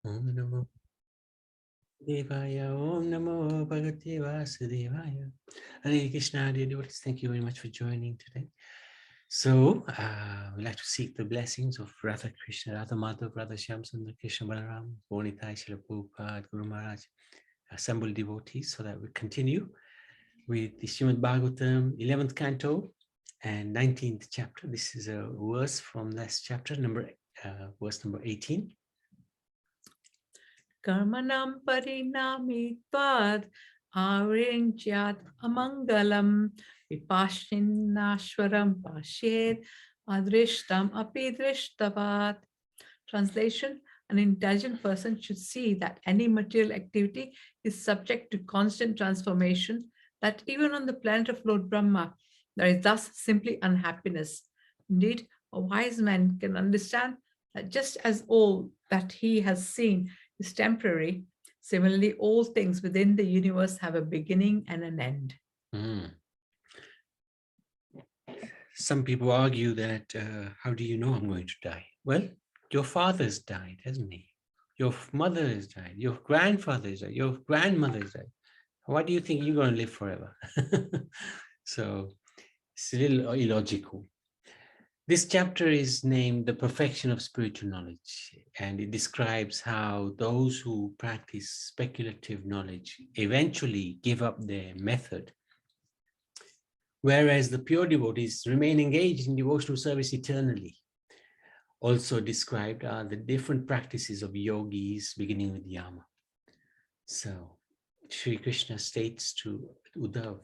Om Namo Devaya, Om Namo Bhagavate Vasudevaya. Hare Krishna, dear devotees, thank you very much for joining today. So, we'd like to seek the blessings of Radha Krishna, Radha Madhav, Radha Shyamsundar, Krishna Balaram, Bonitai, Srila Prabhupada, Guru Maharaj, assembled devotees, so that we continue with the Srimad Bhagavatam, 11th canto and 19th chapter. This is a verse from last chapter, verse number 18. Karmanam parinamitvad arinjyat amangalam vipashinashwaram pashed adrishtam apidrishtavat. Translation: an intelligent person should see that any material activity is subject to constant transformation, that even on the planet of Lord Brahma, there is thus simply unhappiness. Indeed, a wise man can understand that just as all that he has seen is temporary, similarly, all things within the universe have a beginning and an end. Some people argue that, how do you know I'm going to die? Well, your father's died, hasn't he? Your mother has died. Your grandfather has died. Your grandmother has died. Why do you think you're going to live forever? So it's a little illogical. This chapter is named The Perfection of Spiritual Knowledge, and it describes how those who practice speculative knowledge eventually give up their method, whereas the pure devotees remain engaged in devotional service eternally. Also described are the different practices of yogis, beginning with yama. So Sri Krishna states to Uddhav,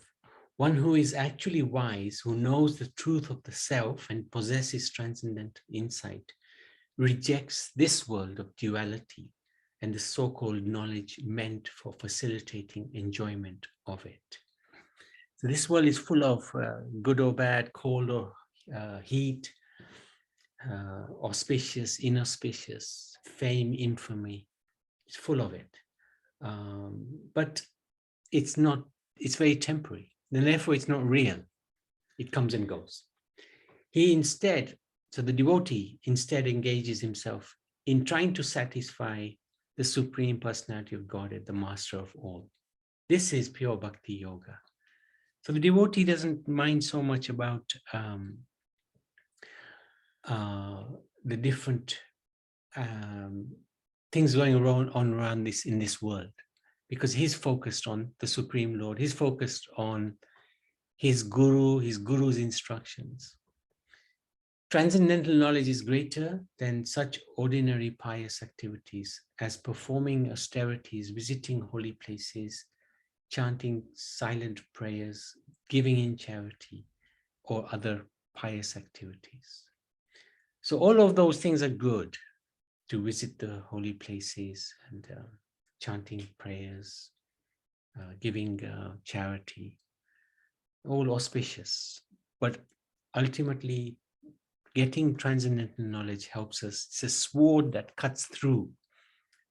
one who is actually wise, who knows the truth of the self and possesses transcendental insight, rejects this world of duality and the so-called knowledge meant for facilitating enjoyment of it. So this world is full of good or bad, cold or heat, auspicious, inauspicious, fame, infamy. It's full of it. But it's very temporary. And therefore it's not real. It comes and goes. So the devotee instead engages himself in trying to satisfy the Supreme Personality of Godhead, the Master of all. This is pure Bhakti Yoga. So the devotee doesn't mind so much about the different things going around this in this world, because he's focused on the Supreme Lord. He's focused on his guru's instructions. Transcendental knowledge is greater than such ordinary pious activities as performing austerities, visiting holy places, chanting silent prayers, giving in charity, or other pious activities. So all of those things are good, to visit the holy places and chanting prayers, giving charity, all auspicious. But ultimately, getting transcendental knowledge helps us. It's a sword that cuts through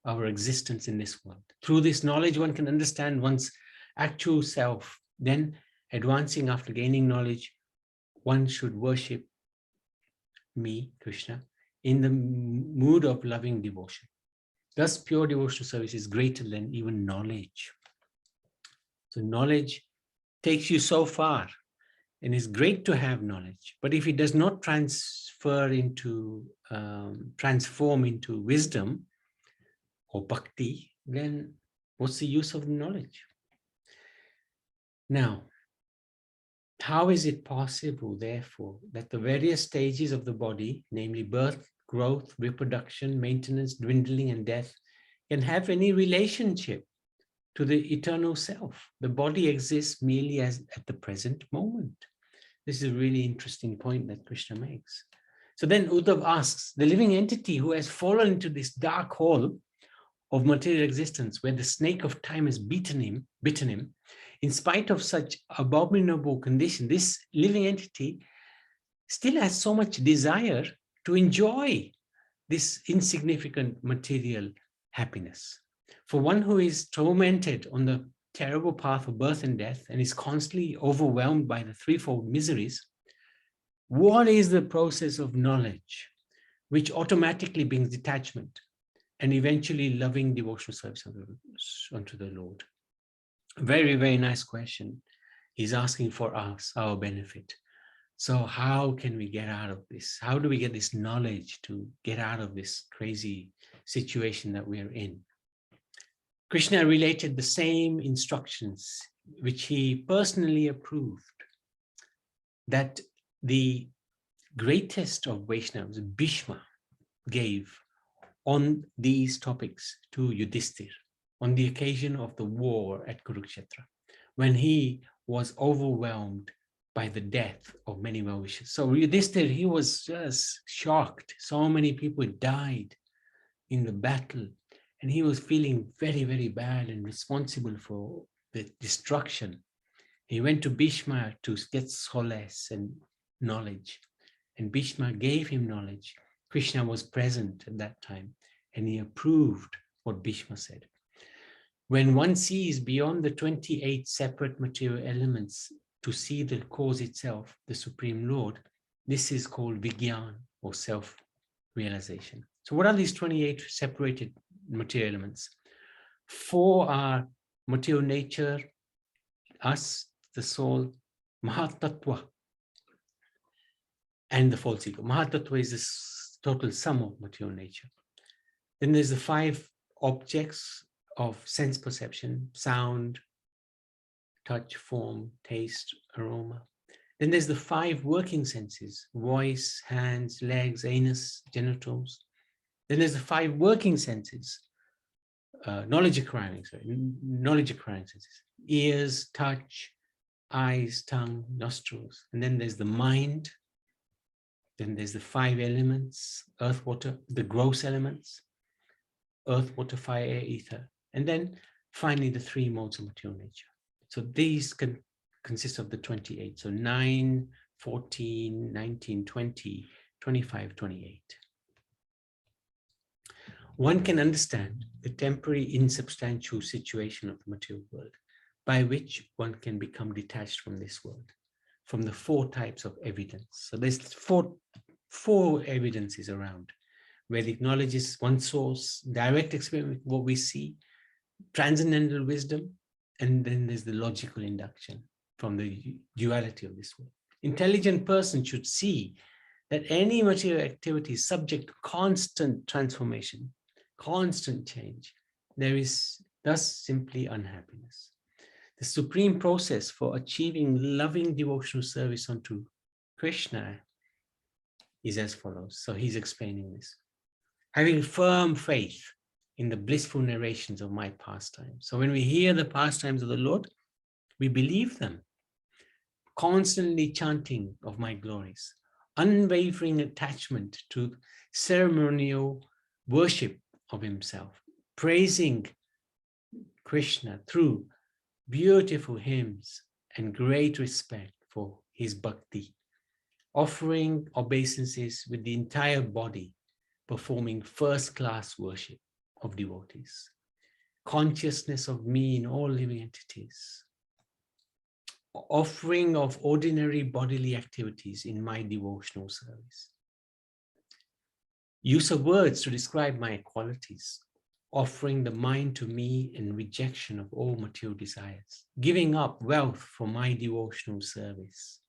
our existence in this world. Through this knowledge, one can understand one's actual self. Then, advancing after gaining knowledge, one should worship me, Krishna, in the mood of loving devotion. Thus, pure devotional service is greater than even knowledge. So knowledge takes you so far, and it's great to have knowledge. But if it does not transform into wisdom or bhakti, then what's the use of the knowledge? Now, how is it possible, therefore, that the various stages of the body, namely birth, growth, reproduction, maintenance, dwindling, and death, can have any relationship to the eternal self? The body exists merely as at the present moment. This is a really interesting point that Krishna makes. So then Uddhav asks, the living entity who has fallen into this dark hole of material existence, where the snake of time has bitten him, in spite of such abominable condition, this living entity still has so much desire to enjoy this insignificant material happiness. For one who is tormented on the terrible path of birth and death and is constantly overwhelmed by the threefold miseries, what is the process of knowledge which automatically brings detachment and eventually loving devotional service unto the Lord. Very, very nice question. He's asking for us, our benefit. So how can we get out of this? How do we get this knowledge to get out of this crazy situation that we're in? Krishna related the same instructions which he personally approved, that the greatest of Vaishnavas, Bhishma, gave on these topics to Yudhishthir on the occasion of the war at Kurukshetra, when he was overwhelmed by the death of many well-wishers. So Yudhishthir, he was just shocked. So many people died in the battle, and he was feeling very, very bad and responsible for the destruction. He went to Bhishma to get solace and knowledge, and Bhishma gave him knowledge. Krishna was present at that time, and he approved what Bhishma said. When one sees beyond the 28 separate material elements to see the cause itself, the Supreme Lord, this is called Vigyan, or self-realization. So what are these 28 separated material elements? 4 are material nature, us, the soul, Mahatattva, and the false ego. Mahatattva is the total sum of material nature. Then there's the 5 objects of sense perception: sound, touch, form, taste, aroma. Then there's the 5 working senses: voice, hands, legs, anus, genitals. Then there's the 5 working senses, knowledge acquiring senses: ears, touch, eyes, tongue, nostrils. And then there's the mind. Then there's the 5 elements: earth, water, the gross elements: earth, water, fire, air, ether. And then finally the 3 modes of material nature. So these can consist of the 28. So 9, 14, 19, 20, 25, 28. One can understand the temporary insubstantial situation of the material world, by which one can become detached from this world, from the 4 types of evidence. So there's four evidences around. Vedic knowledge is one source, direct experience, what we see, transcendental wisdom, and then there's the logical induction from the duality of this world. Intelligent person should see that any material activity is subject to constant transformation, constant change. There is thus simply unhappiness. The supreme process for achieving loving devotional service unto Krishna is as follows. So he's explaining this. Having firm faith in the blissful narrations of my pastimes. So when we hear the pastimes of the Lord, we believe them. Constantly chanting of my glories. Unwavering attachment to ceremonial worship of himself. Praising Krishna through beautiful hymns and great respect for his bhakti. Offering obeisances with the entire body, performing first-class worship of devotees. Consciousness of me in all living entities. Offering of ordinary bodily activities in my devotional service. Use of words to describe my qualities. Offering the mind to me in rejection of all material desires. Giving up wealth for my devotional service.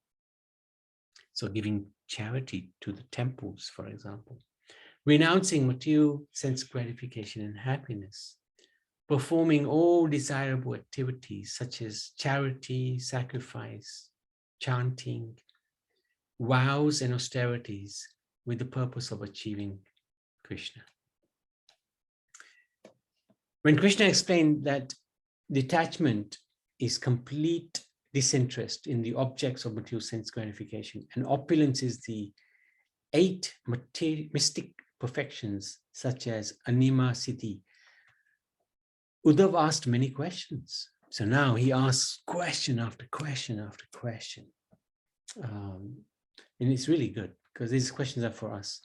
So giving charity to the temples, for example. Renouncing material sense gratification and happiness. Performing all desirable activities such as charity, sacrifice, chanting, vows and austerities with the purpose of achieving Krishna. When Krishna explained that detachment is complete disinterest in the objects of material sense gratification, and opulence is the 8 mystic perfections such as anima siddhi, Uddhav asked many questions. So now he asks question after question after question. And it's really good because these questions are for us.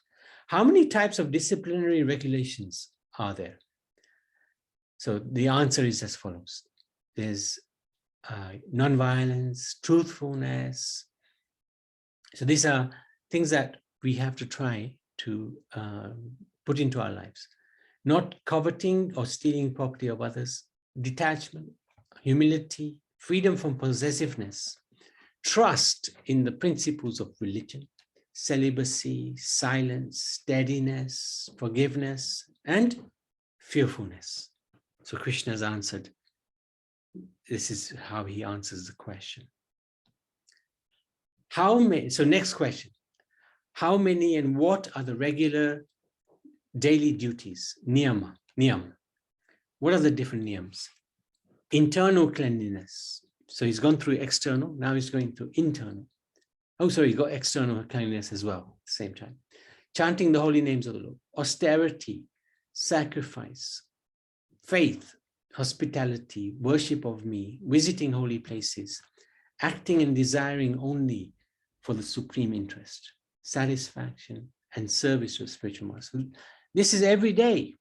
How many types of disciplinary regulations are there? So the answer is as follows. There's non-violence, truthfulness. So these are things that we have to try to put into our lives. not coveting or stealing property of others, detachment, humility, freedom from possessiveness, trust in the principles of religion, celibacy, silence, steadiness, forgiveness, and fearfulness. So Krishna's answered. This is how he answers the question. How many? So next question. How many and what are the regular daily duties? Niyam. What are the different niyams? Internal cleanliness. So he's gone through external, now he's going to internal. Oh, sorry, he got external cleanliness as well at the same time. Chanting the holy names of the Lord. Austerity, sacrifice, faith, hospitality, worship of me, visiting holy places, acting and desiring only for the supreme interest, satisfaction and service to spiritual master. This is every day.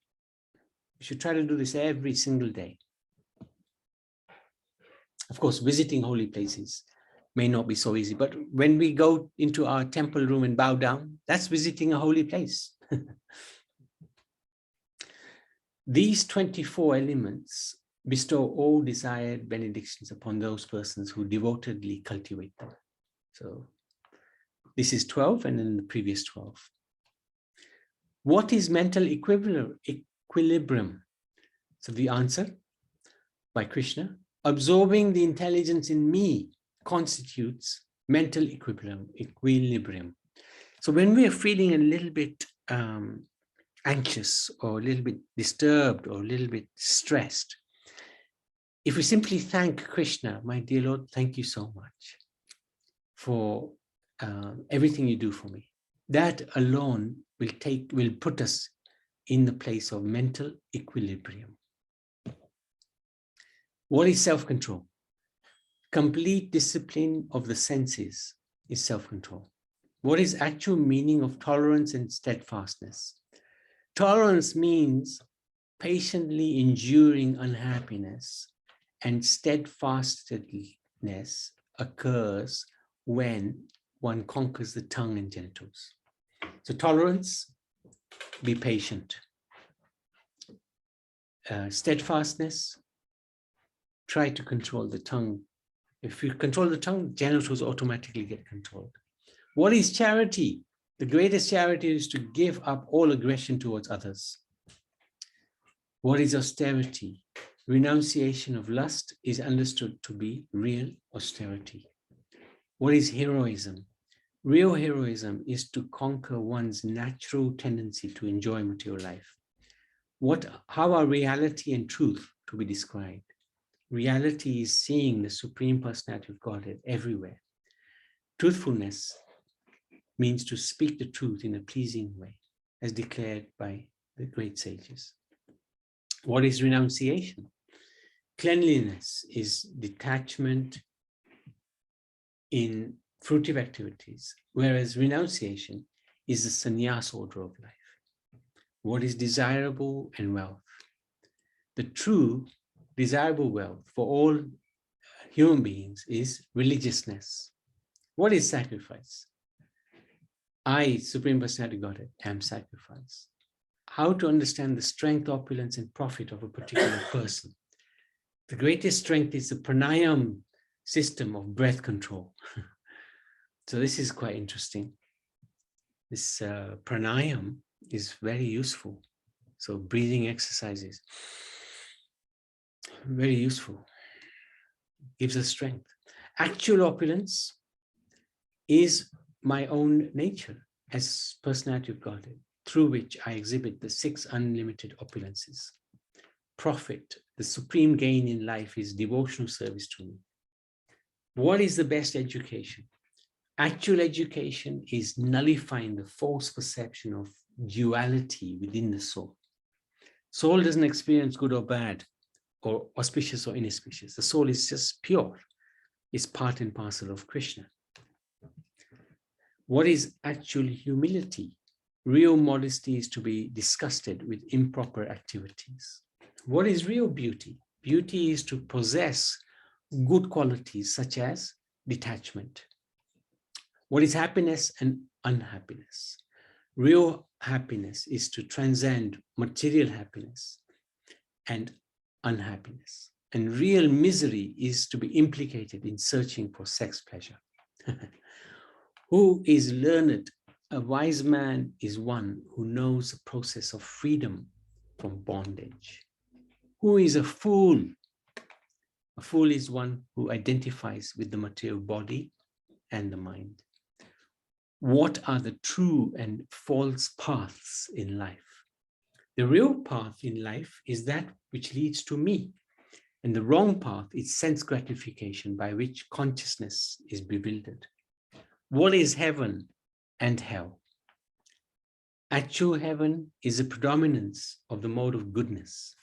You should try to do this every single day. Of course, visiting holy places may not be so easy, but when we go into our temple room and bow down, that's visiting a holy place. These 24 elements bestow all desired benedictions upon those persons who devotedly cultivate them. So this is 12 and then the previous 12. What is mental equilibrium? So the answer by Krishna, absorbing the intelligence in me constitutes mental equilibrium. So when we are feeling a little bit anxious or a little bit disturbed or a little bit stressed, if we simply thank Krishna, my dear Lord, thank you so much for everything you do for me, that alone will put us in the place of mental equilibrium. What is self-control? Complete discipline of the senses is self-control. What is actual meaning of tolerance and steadfastness? Tolerance means patiently enduring unhappiness, and steadfastness occurs when one conquers the tongue and genitals. So tolerance, be patient. Steadfastness, try to control the tongue. If you control the tongue, genitals automatically get controlled. What is charity? The greatest charity is to give up all aggression towards others. What is austerity? Renunciation of lust is understood to be real austerity. What is heroism? Real heroism is to conquer one's natural tendency to enjoy material life. How are reality and truth to be described? Reality is seeing the Supreme Personality of Godhead everywhere. Truthfulness means to speak the truth in a pleasing way, as declared by the great sages. What is renunciation? Cleanliness is detachment in fruitive activities, whereas renunciation is the sannyas order of life. What is desirable and wealth? The true desirable wealth for all human beings is religiousness. What is sacrifice? I, Supreme Personality Godhead, am sacrifice. How to understand the strength, opulence, and profit of a particular person? The greatest strength is the pranayam system of breath control. So this is quite interesting. This pranayam is very useful. So breathing exercises, very useful, gives us strength. Actual opulence is my own nature as Personality of Godhead, through which I exhibit the 6 unlimited opulences. Profit, the supreme gain in life, is devotional service to me. What is the best education? Actual education is nullifying the false perception of duality within the soul. Soul doesn't experience good or bad, or auspicious or inauspicious. The soul is just pure. It's part and parcel of Krishna. What is actual humility? Real modesty is to be disgusted with improper activities. What is real beauty? Beauty is to possess good qualities such as detachment. What is happiness and unhappiness? Real happiness is to transcend material happiness and unhappiness. And real misery is to be implicated in searching for sex pleasure. Who is learned? A wise man is one who knows the process of freedom from bondage. Who is a fool? A fool is one who identifies with the material body and the mind. What are the true and false paths in life? The real path in life is that which leads to me, and the wrong path is sense gratification by which consciousness is bewildered. What is heaven and hell? Actual heaven is a predominance of the mode of goodness,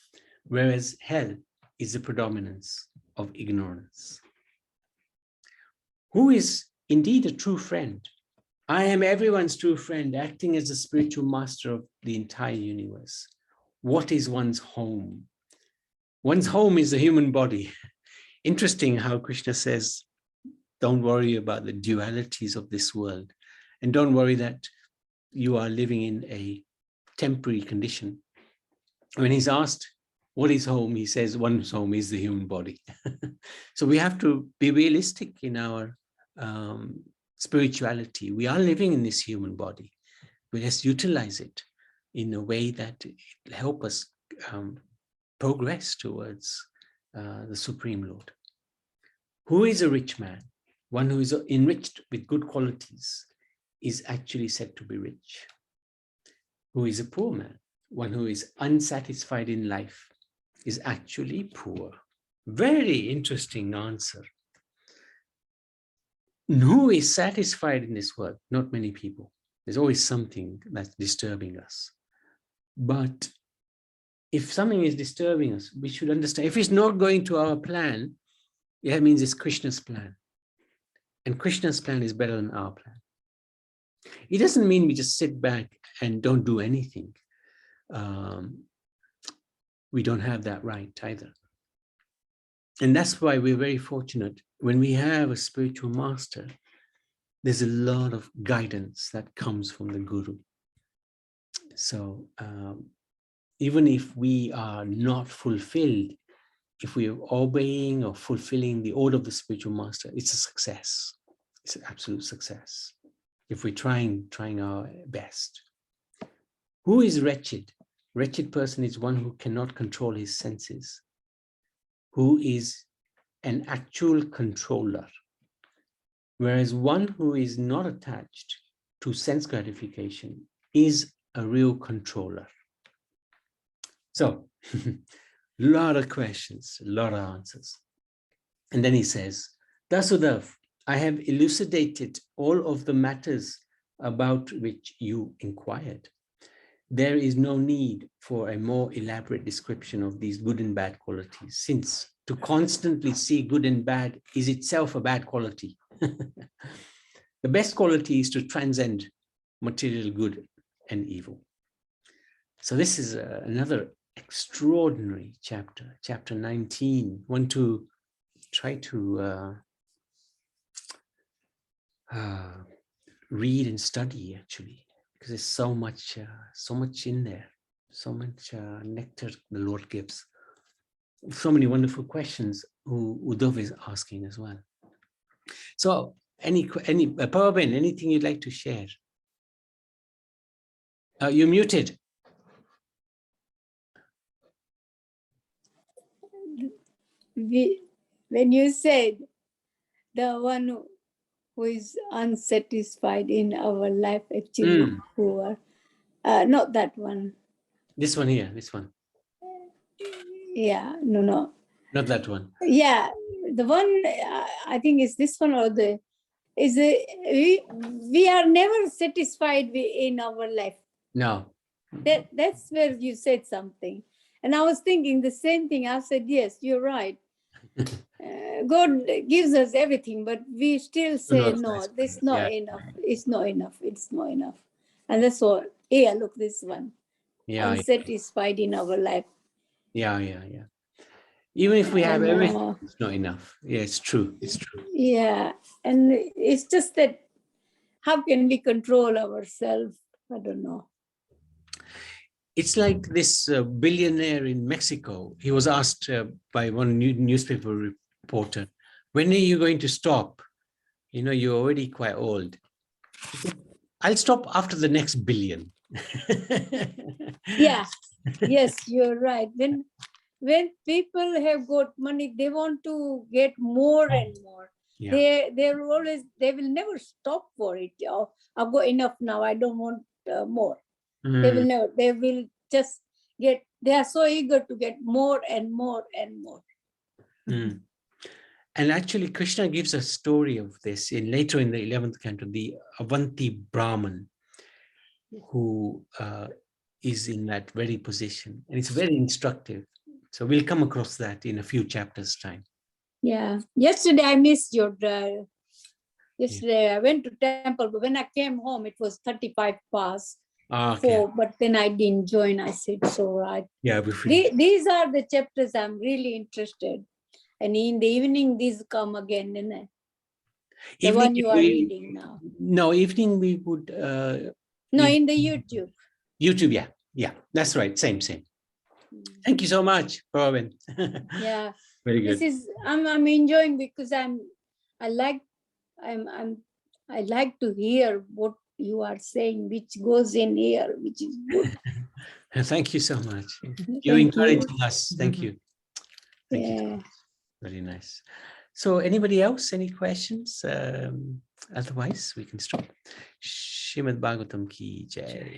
whereas hell is a predominance of ignorance. Who is indeed a true friend? I am everyone's true friend, acting as the spiritual master of the entire universe. What is one's home? One's home is the human body. Interesting how Krishna says, don't worry about the dualities of this world, and don't worry that you are living in a temporary condition. When he's asked, what is home? He says, one's home is the human body. So we have to be realistic in our spirituality. We are living in this human body. We just utilize it in a way that will help us progress towards the Supreme Lord. Who is a rich man? One who is enriched with good qualities is actually said to be rich. Who is a poor man? One who is unsatisfied in life is actually poor. Very interesting answer. Who is satisfied in this world? Not many people. There's always something that's disturbing us. But if something is disturbing us, we should understand. If it's not going to our plan, that means it's Krishna's plan. And Krishna's plan is better than our plan. It doesn't mean we just sit back and don't do anything. We don't have that right either. And that's why we're very fortunate. When we have a spiritual master, there's a lot of guidance that comes from the Guru. So even if we are not fulfilled, if we are obeying or fulfilling the order of the spiritual master, it's a success. It's an absolute success. If we're trying our best. Who is wretched? Wretched person is one who cannot control his senses, who is an actual controller. Whereas one who is not attached to sense gratification is a real controller. So, a lot of questions, a lot of answers. And then he says, Dasudev, I have elucidated all of the matters about which you inquired. There is no need for a more elaborate description of these good and bad qualities, since to constantly see good and bad is itself a bad quality. The best quality is to transcend material good and evil. So this is another extraordinary chapter, chapter 19. Want to try to read and study, actually, because there's so much in there, so much nectar the Lord gives. So many wonderful questions Uddhav is asking as well. So, Pawaben, anything you'd like to share? You're muted. When you said the one who is unsatisfied in our life, actually poor, not that one. This one here, this one. Yeah, no. Not that one. Yeah, the one, I think is this one or we are never satisfied in our life. No. That's where you said something. And I was thinking the same thing. I said, yes, you're right. God gives us everything, but we still say, no, this is not enough. It's not enough. It's not enough. And that's what, look, this one. Unsatisfied in our life. Yeah. Even if we have everything, it's not enough. Yeah, it's true. It's true. Yeah. And it's just that how can we control ourselves I don't know. It's like this billionaire in Mexico. He was asked by one newspaper reporter, when are you going to stop? You know, you're already quite old. He said, I'll stop after the next billion. Yeah, yes, you're right. When people have got money, they want to get more and more. Yeah. They will never stop for it. Oh, I've got enough now. I don't want more. They will Mm, never. They will just get. They are so eager to get more and more and more. mm. And actually, Krishna gives a story of this later in the 11th canto, the Avanti Brahman, who is in that very position. And it's very instructive. So we'll come across that in a few chapters' time. Yeah. Yesterday I missed your drive. Yesterday I went to temple, but when I came home, it was 35 past 4, but then I didn't join. I said, so right. Yeah, we're free. These are the chapters I'm really interested. And in the evening, these come again, isn't it? The Evening, one you are reading now. No, evening we would. No, in the YouTube. YouTube, yeah. Yeah, that's right. Same. Thank you so much, Pravin. Yeah. Very good. This is I'm enjoying because I like to hear what you are saying, which goes in here, which is good. Thank you so much. You're encouraging us. Thank you. Thank you. Very nice. So anybody else, any questions? Otherwise, we can stop. Srimad Bhagavatam ki jai.